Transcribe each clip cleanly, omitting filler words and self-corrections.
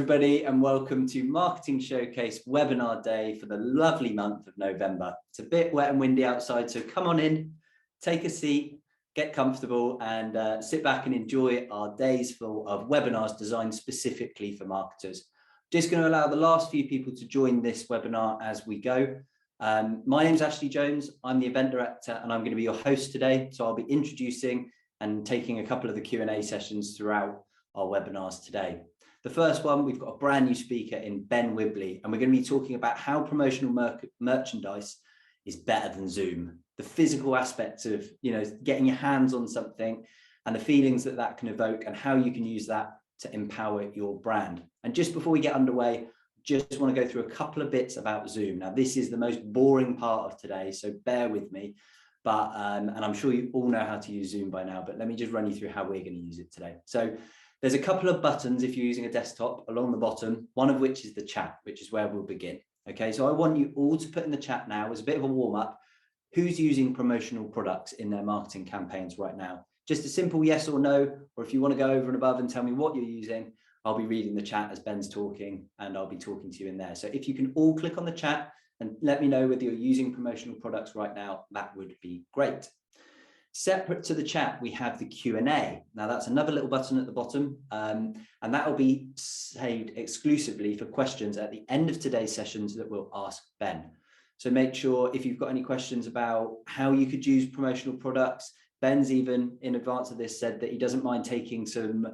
everybody, and welcome to Marketing Showcase webinar day for the lovely month of November. It's a bit wet and windy outside, so come on in, take a seat, get comfortable, and sit back and enjoy our days full of webinars designed specifically for marketers. Just going to allow the last few people to join this webinar as we go. My name's Ashley Jones. I'm the event director, and I'm going to be your host today. So I'll be introducing and taking a couple of the Q&A sessions throughout our webinars today. The first one, we've got a brand new speaker in Ben Wibley, and we're going to be talking about how promotional merchandise is better than Zoom. The physical aspects of, getting your hands on something and the feelings that that can evoke, and how you can use that to empower your brand. And just before we get underway, just want to go through a couple of bits about Zoom. Now, this is the most boring part of today, so bear with me. But and I'm sure you all know how to use Zoom by now, but let me just run you through how we're going to use it today. So there's a couple of buttons if you're using a desktop along the bottom, one of which is the chat, which is where we'll begin. Okay, so I want you all to put in the chat now as a bit of a warm up, who's using promotional products in their marketing campaigns right now? Just a simple yes or no, or if you want to go over and above and tell me what you're using, I'll be reading the chat as Ben's talking, and I'll be talking to you in there. So if you can all click on the chat and let me know whether you're using promotional products right now, that would be great. Separate to the chat, we have the Q&A. Now that's another little button at the bottom, and that will be saved exclusively for questions at the end of today's sessions that we'll ask Ben. So make sure if you've got any questions about how you could use promotional products, Ben's even in advance of this said that he doesn't mind taking some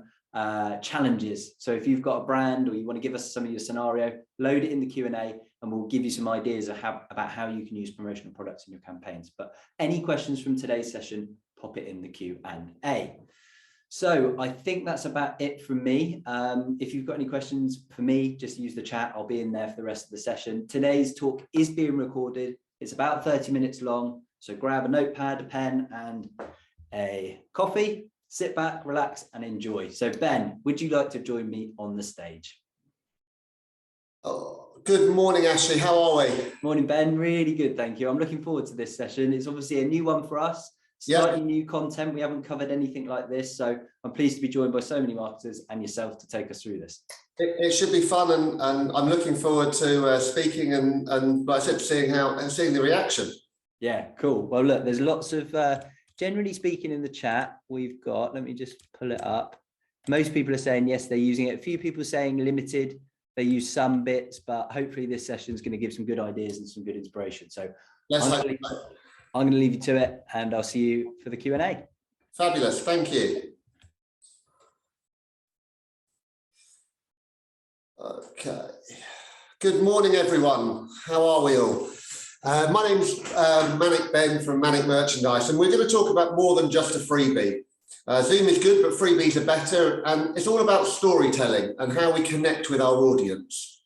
challenges. So if you've got a brand or you want to give us some of your scenario, load it in the Q&A and we'll give you some ideas of about how you can use promotional products in your campaigns. But any questions from today's session, pop it in the Q&A. So I think that's about it from me. If you've got any questions for me, just use the chat. I'll be in there for the rest of the session. Today's talk is being recorded. It's about 30 minutes long. So grab a notepad, a pen, and a coffee. Sit back, relax, and enjoy. So Ben, would you like to join me on the stage? Oh, good morning, Ashley. How are we? Morning, Ben. Really good, thank you. I'm looking forward to this session. It's obviously a new one for us. Slightly new content. We haven't covered anything like this, so I'm pleased to be joined by so many marketers and yourself to take us through this. It should be fun, and I'm looking forward to speaking and like I said, seeing the reaction. Yeah, cool. Well, look, there's lots of generally speaking in the chat. We've got, let me just pull it up. Most people are saying yes, they're using it. A few people saying limited. They use some bits, but hopefully this session is going to give some good ideas and some good inspiration. So I'm going to leave you to it, and I'll see you for the Q&A. Fabulous. Thank you. Okay. Good morning, everyone. How are we all? My name's Manic Ben from Manic Merchandise, and we're going to talk about more than just a freebie. Zoom is good, but freebies are better, and it's all about storytelling and how we connect with our audience.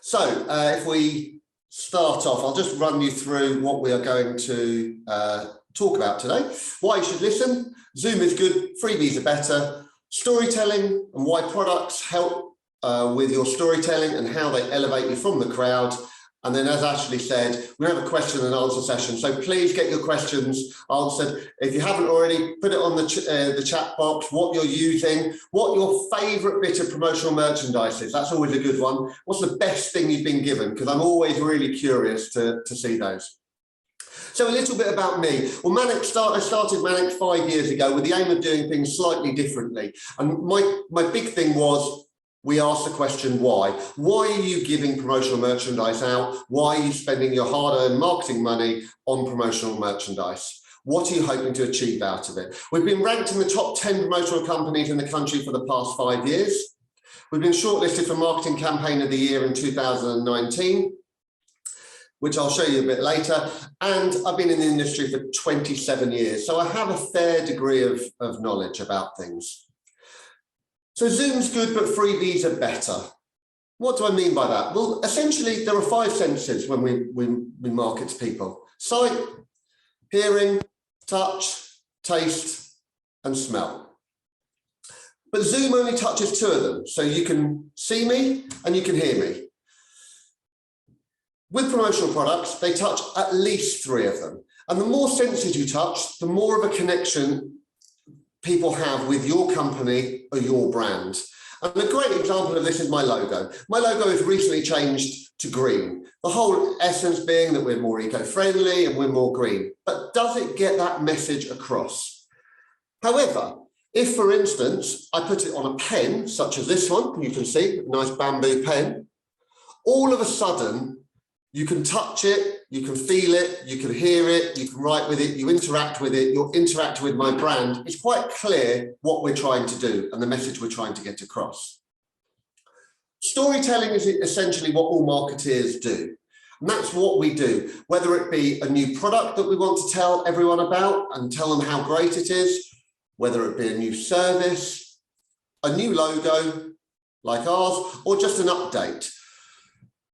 So if we start off, I'll just run you through what we are going to talk about today. Why you should listen, Zoom is good, freebies are better, storytelling and why products help with your storytelling and how they elevate you from the crowd. And then, as Ashley said, we have a question and answer session. So please get your questions answered. If you haven't already, put it on the chat box, what you're using, what your favourite bit of promotional merchandise is. That's always a good one. What's the best thing you've been given? Because I'm always really curious to see those. So a little bit about me. Well, I started Manic 5 years ago with the aim of doing things slightly differently. And my big thing was, we asked the question, why? Why are you giving promotional merchandise out? Why are you spending your hard-earned marketing money on promotional merchandise? What are you hoping to achieve out of it? We've been ranked in the top 10 promotional companies in the country for the past 5 years. We've been shortlisted for Marketing Campaign of the Year in 2019, which I'll show you a bit later. And I've been in the industry for 27 years, so I have a fair degree of knowledge about things. So Zoom's good, but freebies are better. What do I mean by that? Well, essentially, there are 5 senses when we market to people: sight, hearing, touch, taste, and smell. But Zoom only touches 2 of them, so you can see me and you can hear me. With promotional products, they touch at least 3 of them. And the more senses you touch, the more of a connection people have with your company or your brand. And a great example of this is my logo. My logo has recently changed to green. The whole essence being that we're more eco-friendly and we're more green. But does it get that message across? However, if, for instance, I put it on a pen, such as this one, you can see, a nice bamboo pen, all of a sudden, you can touch it, you can feel it, you can hear it, you can write with it, you interact with it, you're interacting with my brand. It's quite clear what we're trying to do and the message we're trying to get across. Storytelling is essentially what all marketeers do. And that's what we do, whether it be a new product that we want to tell everyone about and tell them how great it is, whether it be a new service, a new logo like ours, or just an update.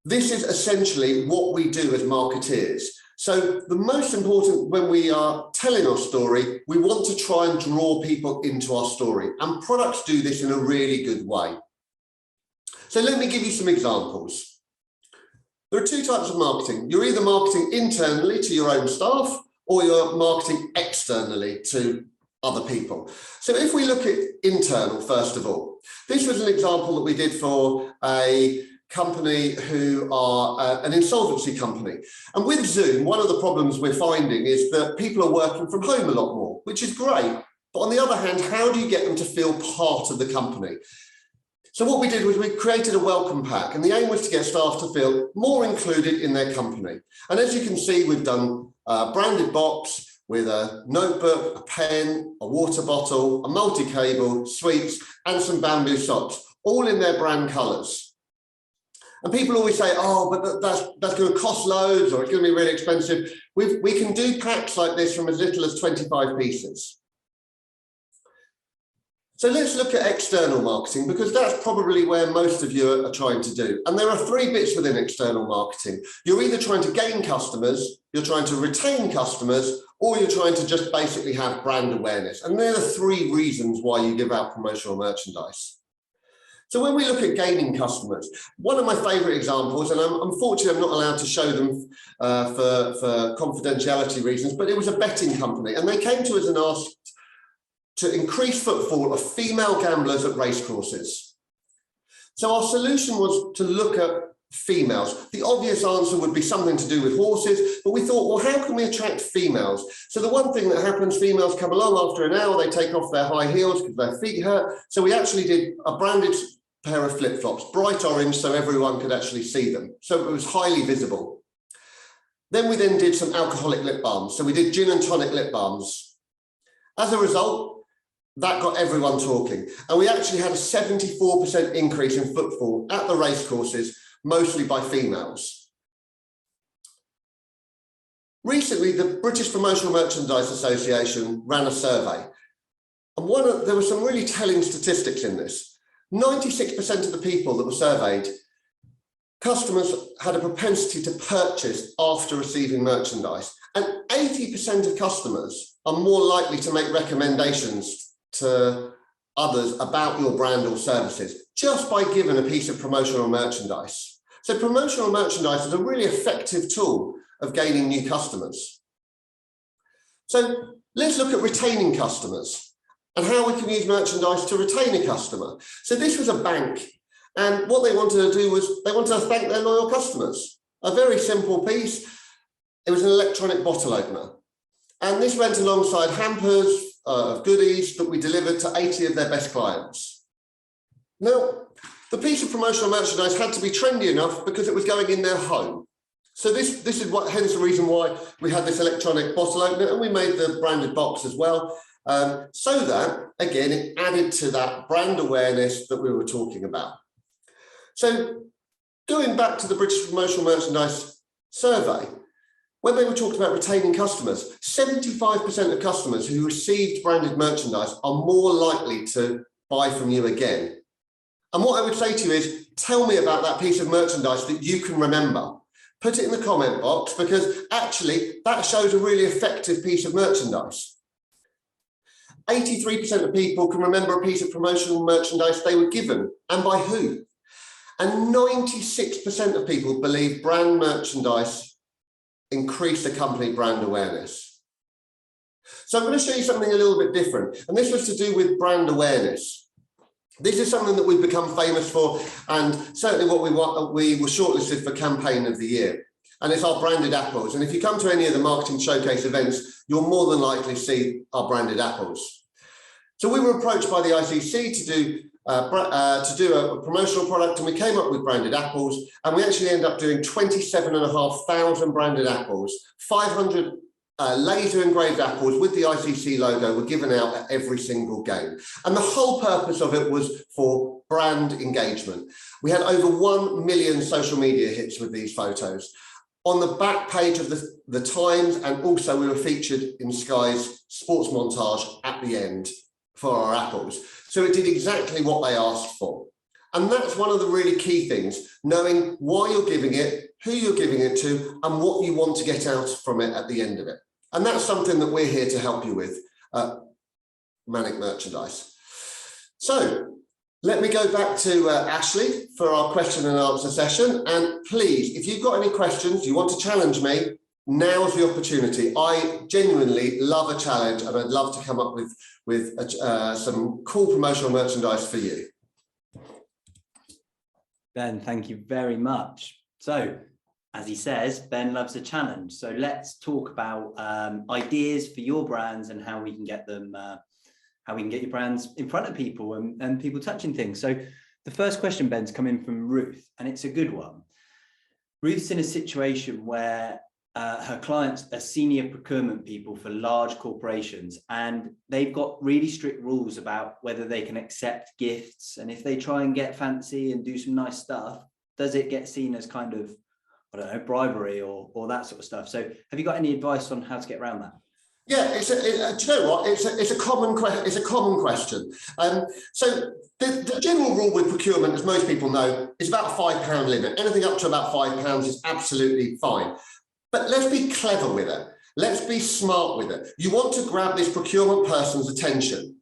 This is essentially what we do as marketeers. So the most important when we are telling our story, we want to try and draw people into our story, and products do this in a really good way. So let me give you some examples. There are two types of marketing. You're either marketing internally to your own staff, or you're marketing externally to other people. So if we look at internal, first of all, this was an example that we did for a company who are an insolvency company. And with Zoom, one of the problems we're finding is that people are working from home a lot more, which is great. But on the other hand, how do you get them to feel part of the company? So what we did was we created a welcome pack, and the aim was to get staff to feel more included in their company. And as you can see, we've done a branded box with a notebook, a pen, a water bottle, a multi-cable, sweets, and some bamboo socks, all in their brand colours. And people always say, oh, but that's going to cost loads, or it's going to be really expensive. We can do packs like this from as little as 25 pieces. So let's look at external marketing, because that's probably where most of you are trying to do. And there are three bits within external marketing. You're either trying to gain customers, you're trying to retain customers, or you're trying to just basically have brand awareness. And there are three reasons why you give out promotional merchandise. So when we look at gaining customers, one of my favorite examples, and unfortunately I'm not allowed to show them for confidentiality reasons, but it was a betting company, and they came to us and asked to increase footfall of female gamblers at racecourses. So our solution was to look at females. The obvious answer would be something to do with horses, but we thought, well, how can we attract females? So the one thing that happens, females come along after an hour, they take off their high heels because their feet hurt. So we actually did a branded pair of flip-flops, bright orange, so everyone could actually see them. So it was highly visible. Then we did some alcoholic lip balms. So we did gin and tonic lip balms. As a result, that got everyone talking. And we actually had a 74% increase in footfall at the racecourses, mostly by females. Recently, the British Promotional Merchandise Association ran a survey. And there were some really telling statistics in this. 96% of the people that were surveyed, customers had a propensity to purchase after receiving merchandise. And 80% of customers are more likely to make recommendations to others about your brand or services just by giving a piece of promotional merchandise. So promotional merchandise is a really effective tool of gaining new customers. So let's look at retaining customers and how we can use merchandise to retain a customer. So this was a bank, and what they wanted to do was they wanted to thank their loyal customers. A very simple piece. It was an electronic bottle opener. And this went alongside hampers of goodies that we delivered to 80 of their best clients. Now, the piece of promotional merchandise had to be trendy enough because it was going in their home. So this is hence the reason why we had this electronic bottle opener, and we made the branded box as well. So that, again, it added to that brand awareness that we were talking about. So going back to the British Promotional Merchandise survey, when they were talking about retaining customers, 75% of customers who received branded merchandise are more likely to buy from you again. And what I would say to you is, tell me about that piece of merchandise that you can remember. Put it in the comment box, because actually that shows a really effective piece of merchandise. 83% of people can remember a piece of promotional merchandise they were given, and by who. And 96% of people believe brand merchandise increase the company brand awareness. So I'm going to show you something a little bit different. And this was to do with brand awareness. This is something that we've become famous for, and certainly what we were shortlisted for Campaign of the Year. And it's our branded apples. And if you come to any of the marketing showcase events, you'll more than likely see our branded apples. So we were approached by the ICC to do a promotional product, and we came up with branded apples, and we actually ended up doing 27,500 branded apples. 500 laser engraved apples with the ICC logo were given out at every single game. And the whole purpose of it was for brand engagement. We had over 1 million social media hits with these photos. On the back page of the Times, and also we were featured in Sky's sports montage at the end for our apples. So it did exactly what they asked for. And that's one of the really key things, knowing why you're giving it, who you're giving it to, and what you want to get out from it at the end of it. And that's something that we're here to help you with at Manic Merchandise. So let me go back to Ashley for our question and answer session. And please, if you've got any questions, you want to challenge me, now's the opportunity. I genuinely love a challenge, and I'd love to come up with some cool promotional merchandise for you. Ben, thank you very much. So, as he says, Ben loves a challenge. So let's talk about ideas for your brands and how we can get them, how we can get your brands in front of people and people touching things. So the first question, Ben's coming from Ruth, and it's a good one. Ruth's in a situation where her clients are senior procurement people for large corporations, and they've got really strict rules about whether they can accept gifts. And if they try and get fancy and do some nice stuff, does it get seen as kind of, I don't know, bribery or that sort of stuff? So have you got any advice on how to get around that? Yeah, do you know what? It's a common question. So the general rule with procurement, as most people know, is about a £5 limit. Anything up to about £5 is absolutely fine. But let's be clever with it. Let's be smart with it. You want to grab this procurement person's attention.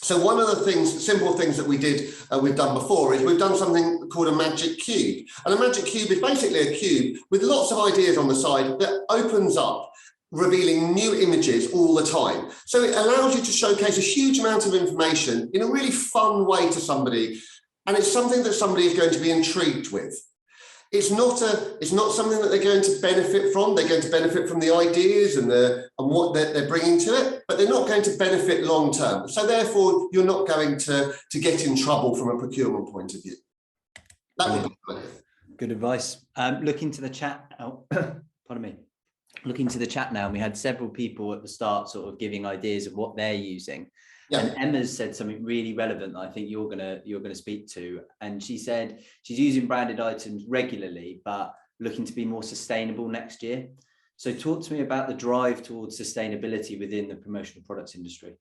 So one of the things, simple things that we've done before is we've done something called a magic cube. And a magic cube is basically a cube with lots of ideas on the side that opens up, revealing new images all the time. So it allows you to showcase a huge amount of information in a really fun way to somebody. And it's something that somebody is going to be intrigued with. It's not something that they're going to benefit from. They're going to benefit from the ideas and what they're bringing to it, but they're not going to benefit long term. So therefore, you're not going to get in trouble from a procurement point of view. That would be good advice. Look into the chat. Oh, pardon me. Look into the chat now. We had several people at the start sort of giving ideas of what they're using. Yeah. And Emma's said something really relevant that I think you're gonna speak to. And she said she's using branded items regularly, but looking to be more sustainable next year. So talk to me about the drive towards sustainability within the promotional products industry.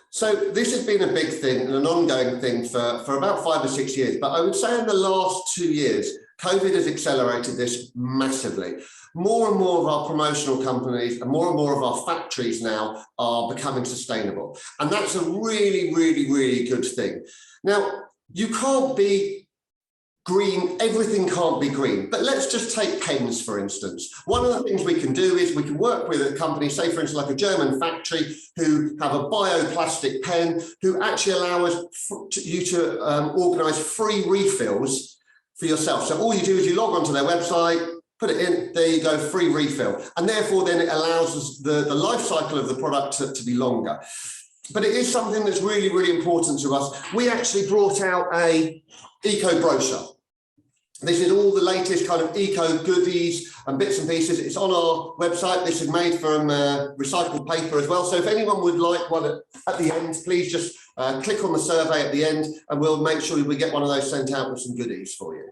So this has been a big thing and an ongoing thing for about 5 or 6 years. But I would say in the last 2 years, COVID has accelerated this massively. More and more of our promotional companies and more of our factories now are becoming sustainable. And that's a really, really, really good thing. Now, you can't be green, everything can't be green, but let's just take pens, for instance. One of the things we can do is we can work with a company, say for instance, like a German factory who have a bioplastic pen, who actually allow you to organize free refills for yourself. So all you do is you log onto their website, put it in, there you go, free refill. And therefore then it allows us the life cycle of the product to be longer. But it is something that's really, really important to us. We actually brought out a eco brochure. This is all the latest kind of eco goodies and bits and pieces. It's on our website. This is made from recycled paper as well. So if anyone would like one at the end, please just click on the survey at the end and we'll make sure we get one of those sent out with some goodies for you.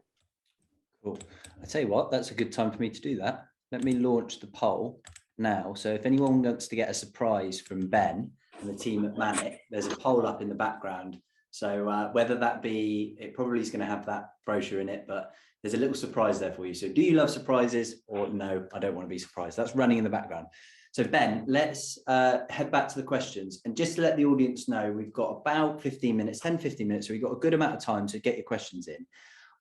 Cool. I tell you what, that's a good time for me to do that. Let me launch the poll now. So if anyone wants to get a surprise from Ben and the team at Manic, there's a poll up in the background. So whether that be, it probably is going to have that brochure in it, but there's a little surprise there for you. So do you love surprises, or no, I don't want to be surprised? That's running in the background. So Ben, let's head back to the questions. And just to let the audience know, we've got about 15 minutes, 10, 15 minutes. So we've got a good amount of time to get your questions in.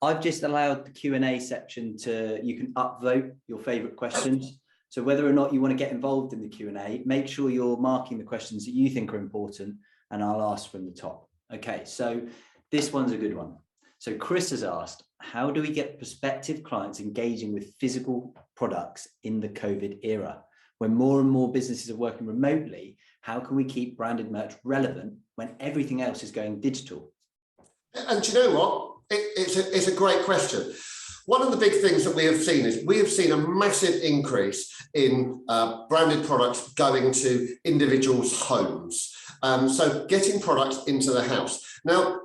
I've just allowed the Q&A section you can upvote your favorite questions. So whether or not you want to get involved in the Q&A, make sure you're marking the questions that you think are important, and I'll ask from the top. Okay, so This one's a good one. So Chris has asked, how do we get prospective clients engaging with physical products in the COVID era? When more and more businesses are working remotely, how can we keep branded merch relevant when everything else is going digital? And do you know what? It's a great question. One of the big things that we have seen is we have seen a massive increase in branded products going to individuals' homes. So getting products into the house. Now,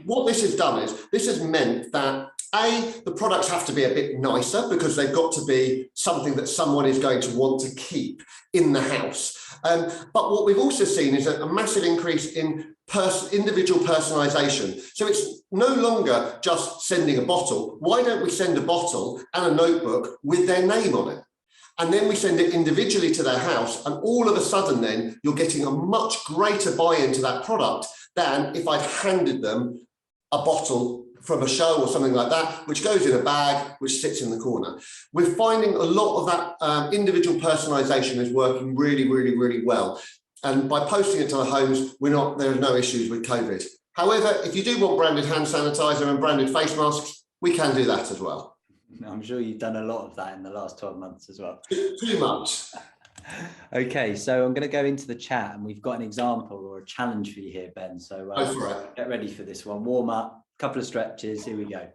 what this has done is this has meant that the products have to be a bit nicer because they've got to be something that someone is going to want to keep in the house. But what we've also seen is a massive increase in individual personalization. So it's no longer just sending a bottle. Why don't we send a bottle and a notebook with their name on it? And then we send it individually to their house, and all of a sudden then you're getting a much greater buy-in to that product than if I'd handed them a bottle from a show or something like that, which goes in a bag, which sits in the corner. We're finding a lot of that individual personalization is working really, really, really well. And by posting it to the homes, there are no issues with COVID. However, if you do want branded hand sanitizer and branded face masks, we can do that as well. I'm sure you've done a lot of that in the last 12 months as well. Too much. Okay, so I'm going to go into the chat, and we've got an example or a challenge for you here, Ben. So get ready for this one. Warm up, couple of stretches. Here we go.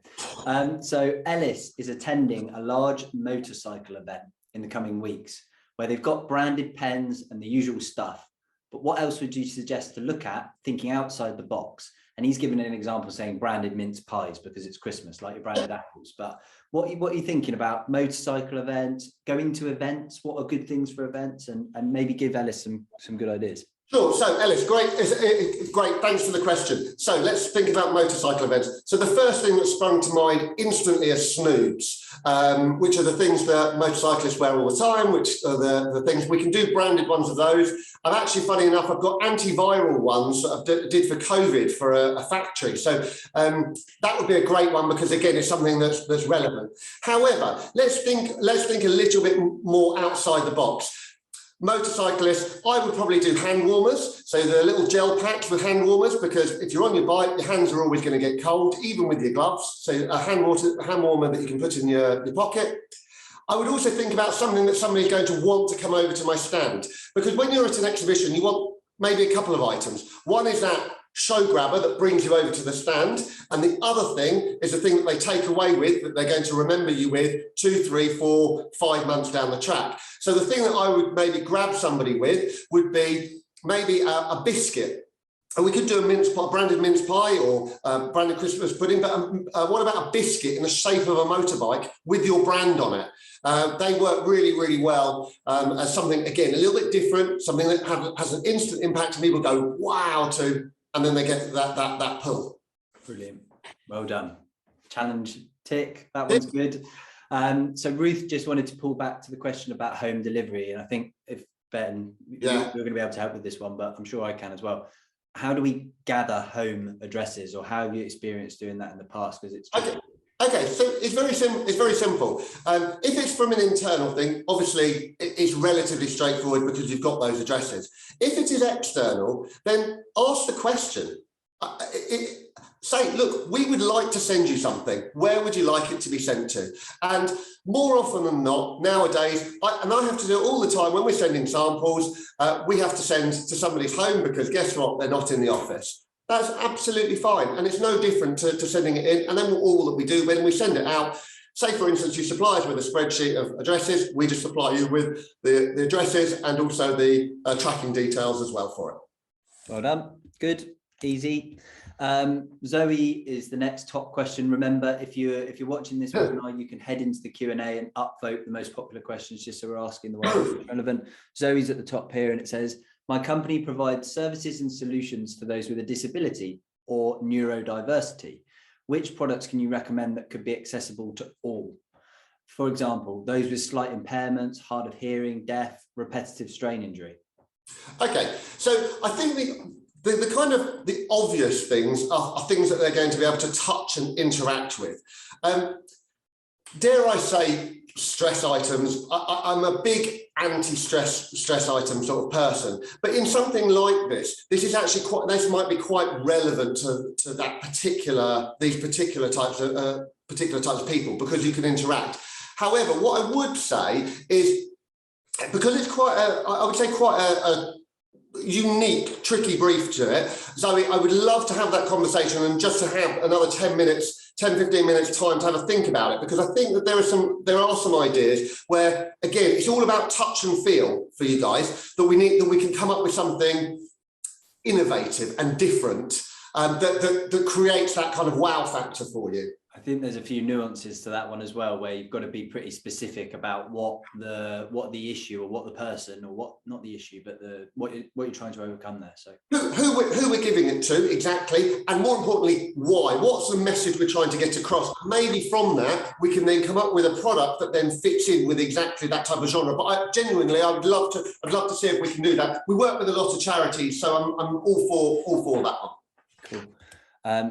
So Ellis is attending a large motorcycle event in the coming weeks where they've got branded pens and the usual stuff. But what else would you suggest to look at, thinking outside the box? And he's given an example saying branded mince pies because it's Christmas, like your branded apples. But what are you thinking about? Motorcycle events, going to events? What are good things for events? And maybe give Ellis some good ideas. Sure. So Ellis, great. It's great. Thanks for the question. So let's think about motorcycle events. So the first thing that sprung to mind instantly are snoobs, which are the things that motorcyclists wear all the time, which are the things we can do branded ones of those. I've actually, funny enough, I've got antiviral ones that I did for COVID for a factory. So that would be a great one because again, it's something that's relevant. However, let's think a little bit more outside the box. Motorcyclists, I would probably do hand warmers. So the little gel packs with hand warmers, because if you're on your bike, your hands are always going to get cold, even with your gloves. So a hand warmer that you can put in your pocket. I would also think about something that somebody's going to want to come over to my stand, because when you're at an exhibition, you want maybe a couple of items. One is that show grabber that brings you over to the stand, and the other thing is the thing that they take away with that they're going to remember you with 2, 3, 4, 5 months down the track. So the thing that I would maybe grab somebody with would be maybe a biscuit. And we could do a branded mince pie or branded Christmas pudding, but what about a biscuit in the shape of a motorbike with your brand on it? They work really, really well as something, again, a little bit different, something that has an instant impact and people go, wow, and then they get that pull. Brilliant. Well done. Challenge tick. That one's good. So Ruth just wanted to pull back to the question about home delivery. And I think if Ben, you're going to be able to help with this one, but I'm sure I can as well. How do we gather home addresses, or how have you experienced doing that in the past? Because it's Okay, so it's very simple. If it's from an internal thing, obviously it's relatively straightforward because you've got those addresses. If it is external, then ask the question. Say, look, we would like to send you something. Where would you like it to be sent to? And more often than not, nowadays, and I have to do it all the time when we're sending samples, we have to send to somebody's home because guess what? They're not in the office. That's absolutely fine. And it's no different to sending it in. And then all that we do when we send it out, say, for instance, you supply us with a spreadsheet of addresses, we just supply you with the addresses and also the tracking details as well for it. Well done. Good. Easy. Zoe is the next top question. Remember, if you're watching this webinar, you can head into the Q&A and upvote the most popular questions just so we're asking the ones that are relevant. Zoe's at the top here and it says, my company provides services and solutions for those with a disability or neurodiversity. Which products can you recommend that could be accessible to all? For example, those with slight impairments, hard of hearing, deaf, repetitive strain injury. Okay, so I think the kind of the obvious things are things that they're going to be able to touch and interact with. Dare I say stress items, I'm a big anti-stress item sort of person. But in something like this is actually this might be quite relevant to these particular types of people, because you can interact. However, what I would say is, because it's quite a unique, tricky brief to it, Zoe, I would love to have that conversation and just to have another 10 minutes, 10, 15 minutes time to have a think about it, because I think that there are some ideas where, again, it's all about touch and feel for you guys, that we can come up with something innovative and different, that creates that kind of wow factor for you. I think there's a few nuances to that one as well, where you've got to be pretty specific about what the issue, or what the person, or what, not the issue, but what you're trying to overcome there. So who we're giving it to exactly, and more importantly, why? What's the message we're trying to get across? Maybe from that we can then come up with a product that then fits in with exactly that type of genre. But I would love to see if we can do that. We work with a lot of charities, so I'm all for that one. Cool.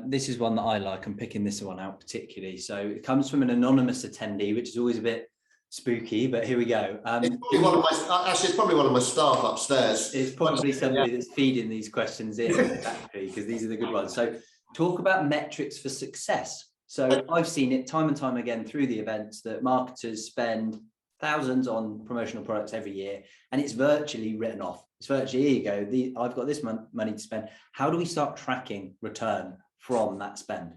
This is one that I like. I'm picking this one out particularly. So it comes from an anonymous attendee, which is always a bit spooky, but here we go. It's probably one of my staff upstairs. It's probably somebody that's feeding these questions in, exactly, because these are the good ones. So talk about metrics for success. So I've seen it time and time again through the events that marketers spend thousands on promotional products every year, and it's virtually written off. It's virtually, here you go, I've got this money to spend. How do we start tracking return from that spend?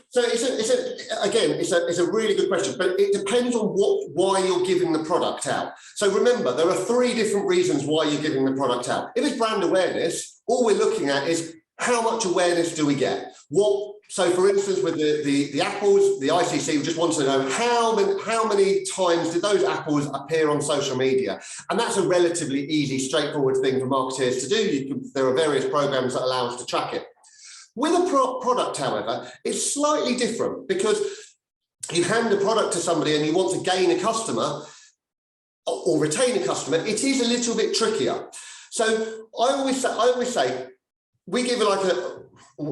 So it's a really good question, but it depends on why you're giving the product out. So remember, there are 3 different reasons why you're giving the product out. If it's brand awareness, all we're looking at is how much awareness do we get? So for instance, with the apples, the ICC, we just want to know how many times did those apples appear on social media? And that's a relatively easy, straightforward thing for marketers to do. There are various programs that allow us to track it. With a product, however, it's slightly different, because you hand a product to somebody and you want to gain a customer or retain a customer. It is a little bit trickier. So I always say, we give it like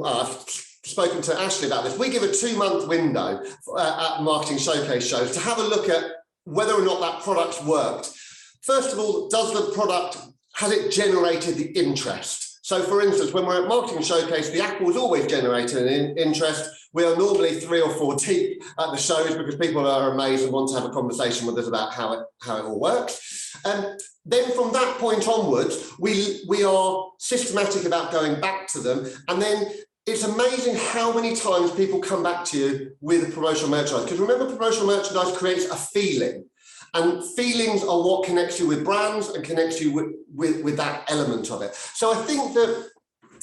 I've spoken to Ashley about this. We give a 2-month window at marketing showcase shows to have a look at whether or not that product's worked. First of all, has it generated the interest? So for instance, when we're at marketing showcase, the apple is always generating an interest. We are normally 3 or 4 deep at the shows, because people are amazed and want to have a conversation with us about how it all works. Then from that point onwards, we are systematic about going back to them, and then it's amazing how many times people come back to you with promotional merchandise. Because remember, promotional merchandise creates a feeling, and feelings are what connects you with brands and connects you with that element of it. So I think that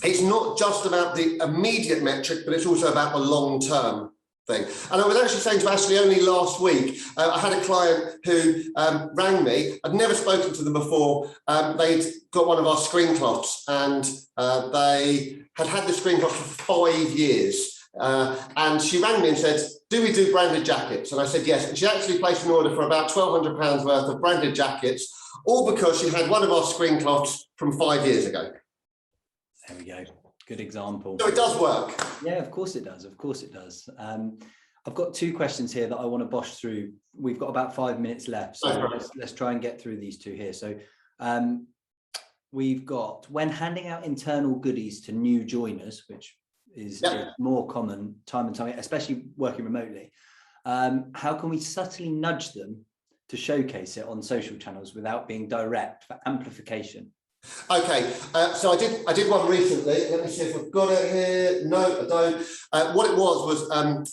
it's not just about the immediate metric, but it's also about the long-term thing. And I was actually saying to Ashley only last week, I had a client who rang me. I'd never spoken to them before. They'd got one of our screen cloths, and they had the screen cloth for 5 years. And she rang me and said, do we do branded jackets? And I said, yes. And she actually placed an order for about £1,200 worth of branded jackets, all because she had one of our screen cloths from 5 years ago. There we go. Good example. So it does work. Yeah, of course it does. Of course it does. I've got 2 questions here that I want to bosh through. We've got about 5 minutes left, so let's try and get through these 2 here. So we've got, when handing out internal goodies to new joiners, which is more common time and time, especially working remotely, how can we subtly nudge them to showcase it on social channels without being direct for amplification? Okay, so I did one recently. Let me see if I've got it here. No, I don't. What it was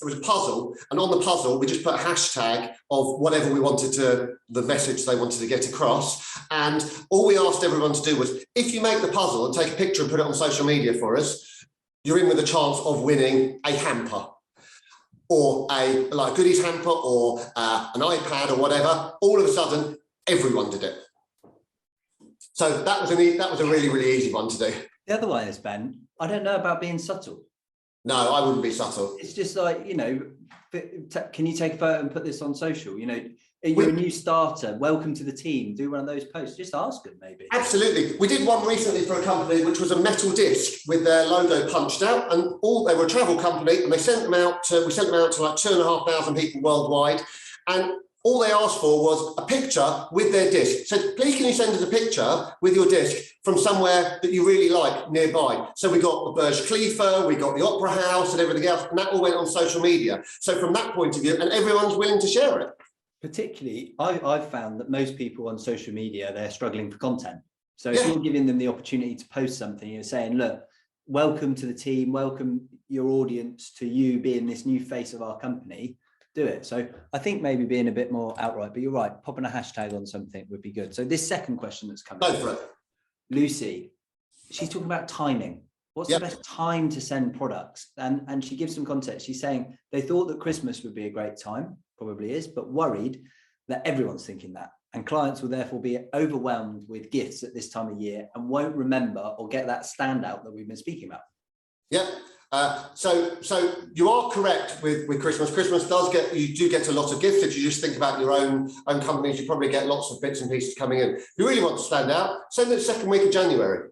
it was a puzzle, and on the puzzle we just put a hashtag of whatever we wanted the message they wanted to get across, and all we asked everyone to do was, if you make the puzzle and take a picture and put it on social media for us, you're in with a chance of winning a hamper, or a goodies hamper, or an iPad or whatever. All of a sudden, everyone did it. So that was a really, really easy one to do. The other one is, Ben, I don't know about being subtle. No, I wouldn't be subtle. It's just like, can you take a photo and put this on social? You're a new starter, welcome to the team, do one of those posts, just ask them maybe. Absolutely. We did one recently for a company which was a metal disc with their logo punched out, and they were a travel company, and we sent them out to like 2,500 people worldwide. And all they asked for was a picture with their disc. So please can you send us a picture with your disc from somewhere that you really like nearby. So we got the Burj Khalifa, we got the Opera House and everything else, and that all went on social media. So from that point of view, and everyone's willing to share it. Particularly, I've found that most people on social media, they're struggling for content. So if you're giving them the opportunity to post something, you're saying, look, welcome to the team, welcome your audience to you being this new face of our company, do it. So I think maybe being a bit more outright, but you're right, popping a hashtag on something would be good. So this second question that's coming, Lucy, she's talking about timing. What's the best time to send products? And she gives some context. She's saying they thought that Christmas would be a great time, probably is, but worried that everyone's thinking that. And clients will therefore be overwhelmed with gifts at this time of year and won't remember or get that standout that we've been speaking about. Yeah. So you are correct with Christmas. Christmas you do get a lot of gifts. If you just think about your own companies, you probably get lots of bits and pieces coming in. If you really want to stand out, send it second week of January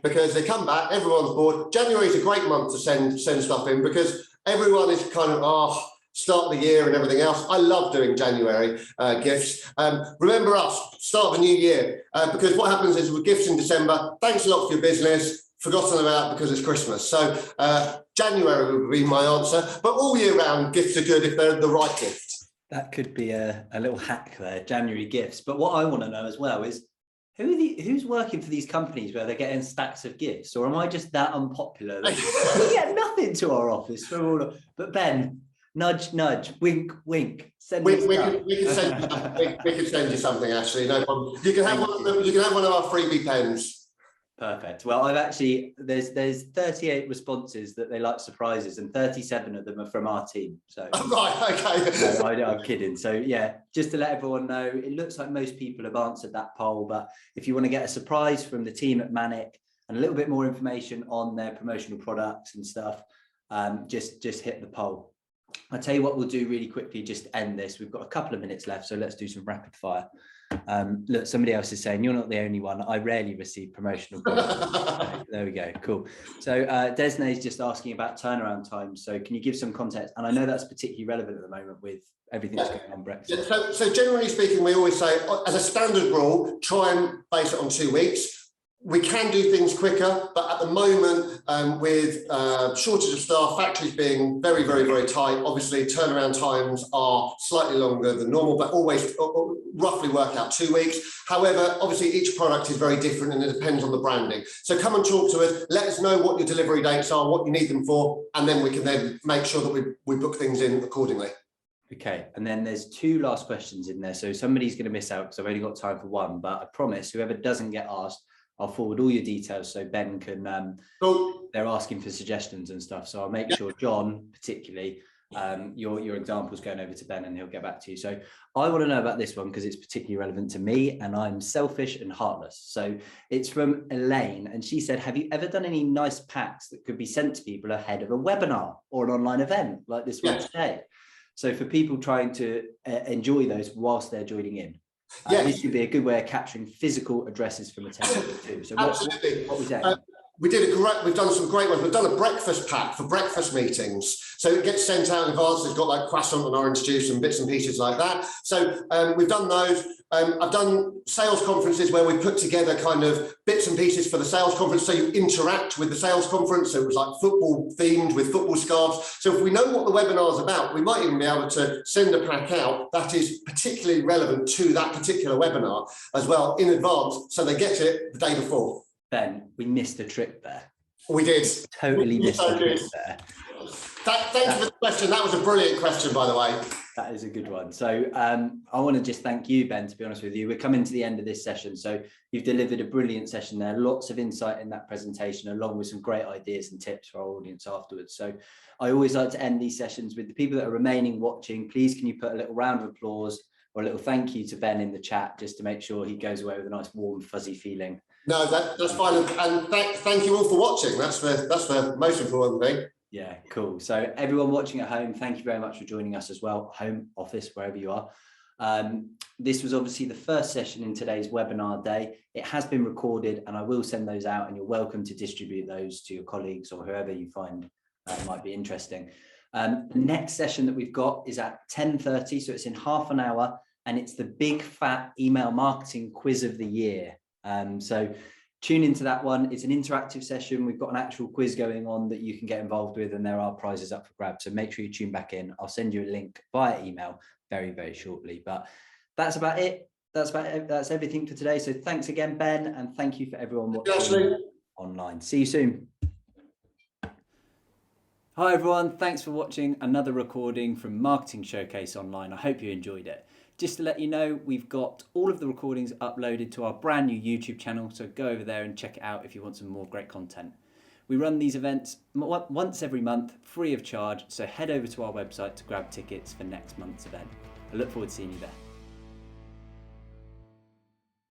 because they come back, everyone's bored. January is a great month to send stuff in because everyone is kind of, start of the year and everything else. I love doing January gifts. Remember us, start of the new year, because what happens is with gifts in December, thanks a lot for your business, forgotten about because it's Christmas. So January would be my answer, but all year round gifts are good if they're the right gift. That could be a little hack there, January gifts. But what I want to know as well is who's working for these companies where they're getting stacks of gifts, or am I just that unpopular that we get nothing to our office for all of, but Ben, nudge, nudge, wink, wink. We can send you something, actually. No problem. You can have one of our freebie pens. Perfect. Well, I've actually there's 38 responses that they like surprises, and 37 of them are from our team. So right, okay. No, I'm kidding. So yeah, just to let everyone know, it looks like most people have answered that poll. But if you want to get a surprise from the team at Manic and a little bit more information on their promotional products and stuff, just hit the poll. I'll tell you what we'll do really quickly, just to end this. We've got a couple of minutes left, so let's do some rapid fire. Look, somebody else is saying you're not the only one. I rarely receive promotional products. There we go, cool. So Desnay is just asking about turnaround times. So can you give some context? And I know that's particularly relevant at the moment with everything that's going on Brexit. Yeah, so generally speaking, we always say, as a standard rule, try and base it on 2 weeks. We can do things quicker, but at the moment, with shortage of staff, factories being very, very, very tight, obviously turnaround times are slightly longer than normal, but always roughly work out 2 weeks. However, obviously each product is very different and it depends on the branding. So come and talk to us, let us know what your delivery dates are, what you need them for, and then we can then make sure that we book things in accordingly. Okay, and then there's 2 last questions in there. So somebody's going to miss out because I've only got time for one, but I promise whoever doesn't get asked, I'll forward all your details so Ben can, they're asking for suggestions and stuff. So I'll make sure John, particularly, your example's going over to Ben and he'll get back to you. So I want to know about this one because it's particularly relevant to me and I'm selfish and heartless. So it's from Elaine and she said, have you ever done any nice packs that could be sent to people ahead of a webinar or an online event like this one today? So for people trying to enjoy those whilst they're joining in. This would be a good way of capturing physical addresses from attendees too. So absolutely. What was that? We've done some great ones. We've done a breakfast pack for breakfast meetings. So it gets sent out in advance. It's got like croissant and orange juice and bits and pieces like that. So we've done those. I've done sales conferences where we put together kind of bits and pieces for the sales conference. So you interact with the sales conference. So it was like football themed with football scarves. So if we know what the webinar is about, we might even be able to send a pack out that is particularly relevant to that particular webinar as well in advance. So they get it the day before. Ben, we missed a trick there. We did. Totally missed a trick there. Thank you for the question. That was a brilliant question, by the way. That is a good one. So I want to just thank you, Ben, to be honest with you. We're coming to the end of this session. So you've delivered a brilliant session there. Lots of insight in that presentation, along with some great ideas and tips for our audience afterwards. So I always like to end these sessions with the people that are remaining watching. Please, can you put a little round of applause or a little thank you to Ben in the chat, just to make sure he goes away with a nice, warm, fuzzy feeling. No, that's fine. And thank you all for watching. That's the most important thing. Yeah, cool. So everyone watching at home, thank you very much for joining us as well. Home, office, wherever you are. This was obviously the first session in today's webinar day. It has been recorded and I will send those out and you're welcome to distribute those to your colleagues or whoever you find might be interesting. The next session that we've got is at 10:30, so it's in half an hour, and it's the big fat email marketing quiz of the year. So tune into that one. It's an interactive session. We've got an actual quiz going on that you can get involved with, and there are prizes up for grabs. So make sure you tune back in. I'll send you a link via email very, very shortly. But that's about it. That's everything for today. So thanks again, Ben, and thank you for everyone watching online. See you soon. Hi everyone, thanks for watching another recording from Marketing Showcase Online. I hope you enjoyed it. Just to let you know, we've got all of the recordings uploaded to our brand new YouTube channel, so go over there and check it out if you want some more great content. We run these events once every month, free of charge, so head over to our website to grab tickets for next month's event. I look forward to seeing you there.